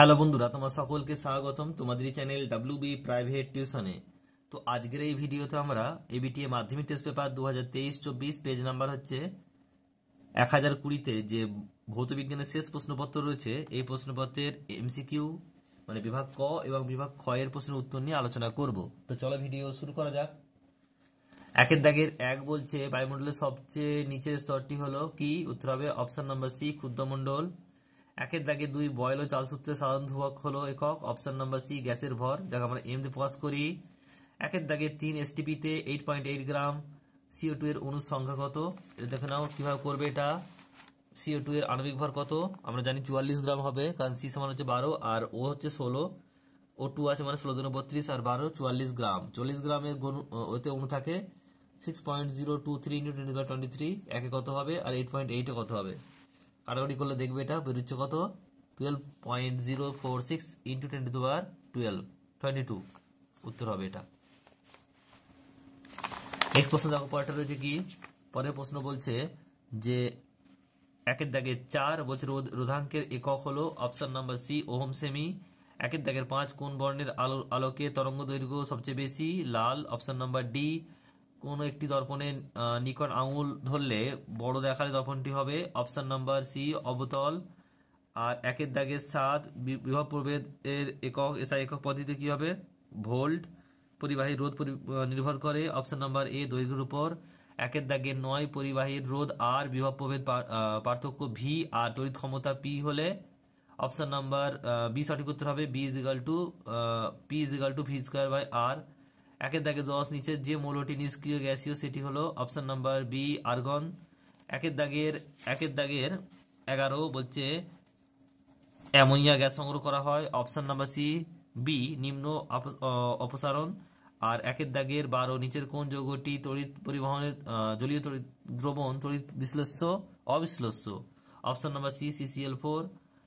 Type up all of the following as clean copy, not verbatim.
Hello বন্ধুরা, তোমার সকলকে স্বাগতম তোমাদের চ্যানেল ডাব্লিউবি প্রাইভেট টিউশনে। তো আজকের এই ভিডিওতে আমরা এবিটিএ মাধ্যমিক টেস্ট পেপার 2023-24 পেজ নাম্বার হচ্ছে 1020-তে যে ভৌতবিজ্ঞানের শেষ প্রশ্নপত্র রয়েছে, এই প্রশ্নপত্রের এমসিকিউ মানে বিভাগ ক এবং বিভাগ খ এর প্রশ্নের উত্তর নিয়ে আলোচনা করব। তো চলো ভিডিও শুরু করা যাক। একের দাগের এক বলছে বায়ুমণ্ডলের সবচেয়ে নিচের স্তরটি হলো কি? উত্তর হবে অপশন নাম্বার সি, ক্ষুদ্রমণ্ডল। একের দাগে দুই, বয়েল ও চার্লস সূত্রের সাধারণ ধ্রুবক হলো একক, অপশন নাম্বার সি, গ্যাসের ভর, যাকে আমরা এম দিয়ে প্রকাশ করি। একের দাগে 3 এসটিপিতে 8.8 গ্রাম CO2 এর অণুর সংখ্যা কত? এটা দেখে নাও কিভাবে করবে। এটা CO2 এর আণবিক ভর কত? আমরা জানি 44 গ্রাম হবে, কারণ সি সমান হচ্ছে 12 আর ও হচ্ছে 16, O2 আছে মানে 16 × 32 আর 12 44 গ্রাম। 40 গ্রামের ওতে অণু থাকে 6.023 × 10⁻23, একে কত হবে আর 8.8 কত হবে? কাটাকাটি করলে দেখবে এটা বেরোচ্ছে কত? 12.046 × 10⁻12 22 উত্তর হবে এটা। নেক্সট প্রশ্ন দেখো, পরেরটা রয়েছে কি? পরের প্রশ্ন বলছে যে একের দাগের 4 বলছে রোধাঙ্কের একক হলো অপশন নাম্বার সি, ওহম সেমি। একের দাগের 5, কোন বর্ণের আলোকে তরঙ্গ দৈর্ঘ্য সবচেয়ে বেশি? লাল, অপশন নাম্বার ডি। কোন একটি দর্পণের নিকট আঙুল ধরলে বড় দেখালে দর্পণটি হবে? অপশন নাম্বার সি, অবতল। আর একের দাগের 7, বিভব প্রভেদের একক এসআই একক পদ্ধতিতে কি হবে? ভোল্ট। পরিবাহী রোধ নির্ভর করে অপশন নাম্বার এ, দৈর্ঘ্যের উপর। একের দাগের 9, পরিবাহীর রোধ আর বিভব প্রভেদ পার্থক্য ভি আর তড়িৎ ক্ষমতা পি হলে অপশন নাম্বার বি সঠিক উত্তর হবে। B equal to P equal to V square by R. একের দাগে 10, নিচের যে মৌলটি নিষ্ক্রিয় গ্যাসীয় সেটি হলো অপশন নাম্বার বি, আর্গন। একের দাগের 11 বলছে অ্যামোনিয়া গ্যাস সংগ্রহ করা হয়, অপশন নাম্বার সি, বি, নিম্ন অপসারণ। আর একের দাগের 12, নিচের কোন যৌগটি তড়িৎ পরিবহনের জলীয় তড়িৎ দ্রবণ তড়িৎ বিশ্লেষ্য অবিশ্লেষ্য? Option number C, CCl4।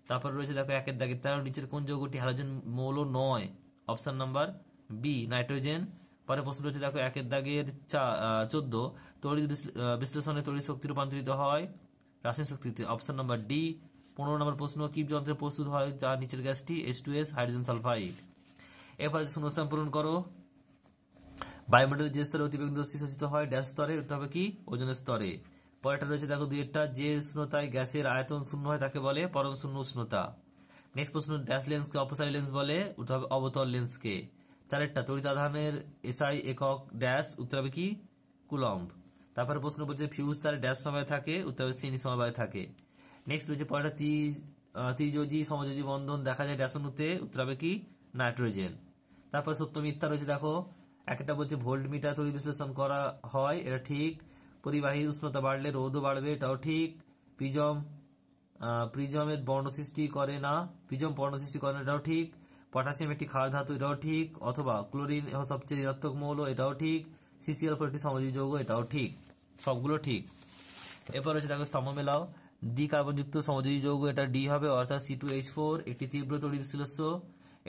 তারপর রয়েছে দেখো একের দাগের 13, নিচের কোন যৌগটি হ্যালোজেন মৌল নয়? Option number B, nitrogen. পরে প্রশ্ন রয়েছে দেখো একের দাগের 14, তড়িৎ বিশ্লেষণে তড়িৎ শক্তি রূপান্তরিত হয় রাসায়নিক শক্তিতে, অপশন নাম্বার ডি। 15 নম্বর প্রশ্ন, কি যন্ত্রে প্রস্তুত হয় যার নিচের গ্যাসটি H2S, হাইড্রোজেন সালফাইড? এরপরে শূন্যস্থান পূরণ করো। বায়ুমণ্ডলের যে স্তরে অতিবেগুনি রশ্মি শোষিত হয় ড্যাশ স্তরে? উত্তর হবে কি? ওজনের স্তরে। পরেরটা রয়েছে দেখো দুইটা, যে উষ্ণতায় গ্যাসের আয়তন শূন্য হয় তাকে বলে পরম শূন্য উষ্ণতা। নেক্সট প্রশ্ন, ড্যাশ লেন্সকে অপসারী লেন্স বলে? উত্তর হবে অবতল লেন্সকে। চারেরটা, তড়িৎ আধানের এসআই একক ড্যাশ? উত্তর হবে কি? কুলম্ব। তারপরে প্রশ্ন বলছে ফিউজ তার ড্যাশ সময় থাকে? উত্তর হবে শ্রেণী সমবায় থাকে। নেক্সট রয়েছে পরেরটা, ত্রিযোজী সমযোজী বন্ধন দেখা যায় ড্যাশ অণুতে? উত্তর হবে কি? নাইট্রোজেন। তারপর সত্য মিথ্যা রয়েছে দেখো। একটা বলছে ভোল্ট মিটার তড়িৎ বিশ্লেষণ করা হয়, এটা ঠিক। পরিবাহীর উষ্ণতা বাড়লে রোধও বাড়বে, এটাও ঠিক। প্রিজমের বর্ণ সৃষ্টি করে না, প্রিজম বর্ণ সৃষ্টি করে না, এটাও ঠিক। পটাশিয়াম একটি ক্ষার ধাতু, এটাও ঠিক। অথবা ক্লোরিন সবচেয়ে ঋণাত্মক মৌল, এটাও ঠিক। CCl4 একটি সমযোজী যৌগ, এটাও ঠিক। সবগুলো ঠিক। এরপর হচ্ছে দেখো স্তম্ভ মেলাও। ডি কার্বনযুক্ত সমযোজী যৌগ, এটা ডি হবে, অর্থাৎ C2H4 একটি তীব্র তড়িৎ বিশ্লেষ্য,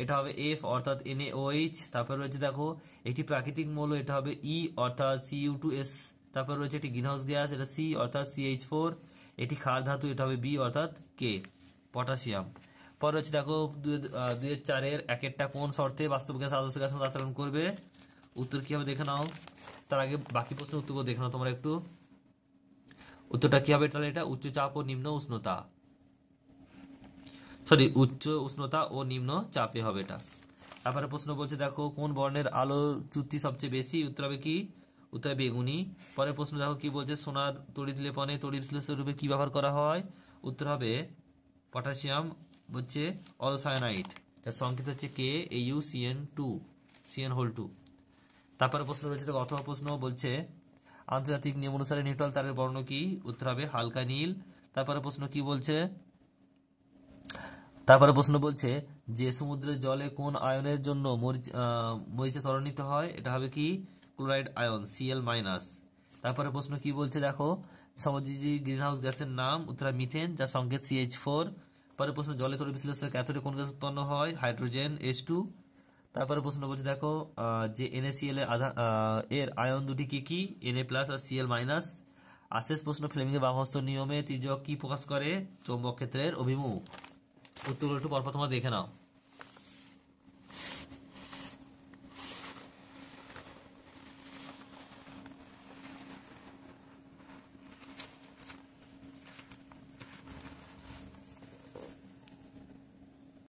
এটা হবে F অর্থাৎ NaOH। তারপর রয়েছে দেখো একটি প্রাকৃতিক মৌল, এটা হবে E অর্থাৎ Cu2S। তারপর রয়েছে একটি গ্রিনহাউস গ্যাস, এটা C অর্থাৎ CH4। এটি ক্ষার ধাতু, এটা হবে B অর্থাৎ K, পটাশিয়াম। পর রয়েছে দেখো 2-4-এর একেরটা কোন শর্তে বাস্তব গ্যাস আদর্শ গ্যাস মতো আচরণ করবে? উত্তর কি হবে দেখে নাও। তার আগে বাকি প্রশ্নের উত্তরগুলো দেখে নাও তোমরা একটু। উত্তরটা কি হবে তাহলে? এটা উচ্চ চাপ ও নিম্ন উষ্ণতা, উচ্চ উষ্ণতা ও নিম্ন চাপে হবে এটা। তারপরে প্রশ্ন বলছে দেখো কোন বর্ণের আলো চ্যুতি সবচেয়ে বেশি? উত্তর হবে কি? উত্তর হবে বেগুনি। পরের প্রশ্ন দেখো কি বলছে, সোনার তড়িৎ লেপনে তড়িৎ বিশ্লেষক রূপে কি ব্যবহার করা হয়? উত্তর হবে পটাশিয়াম হচ্ছে অরোসায়ানাইড, তার সংকেত হচ্ছে KAuCN2, CN2। তারপরে প্রশ্ন রয়েছে দেখো অথবা প্রশ্ন বলছে আন্তর্জাতিক নিয়ম অনুসারে নিউট্রাল তারের বর্ণ কি? উত্তর হবে হালকা নীল। তারপরে প্রশ্ন কি বলছে, যে সমুদ্রের জলে কোন আয়নের জন্য মরিচা ত্বরণিত হয়? এটা হবে কি? Chloride ion, Cl-। তারপরে প্রশ্ন কি বলছে দেখো সমযোজী গ্রিনহাউস গ্যাসের নাম? উত্তর মিথেন, যার সংকেত CH4। পরে প্রশ্ন, জলে তড়িৎ বিশ্লেষক ক্যাথোডে কোন গ্যাস উৎপন্ন হয়? Hydrogen, H2। তারপরে প্রশ্ন বলছে দেখো যে NaCl এর আয়ন দুটি কি কি? Na+ আর Cl-। আর শেষ প্রশ্ন, ফ্লেমিংয়ের বামহস্ত নিয়মে তির্যক কি প্রকাশ করে? চৌম্বক ক্ষেত্রের অভিমুখ। উত্তরগুলো একটু পরপর তোমরা দেখে নাও।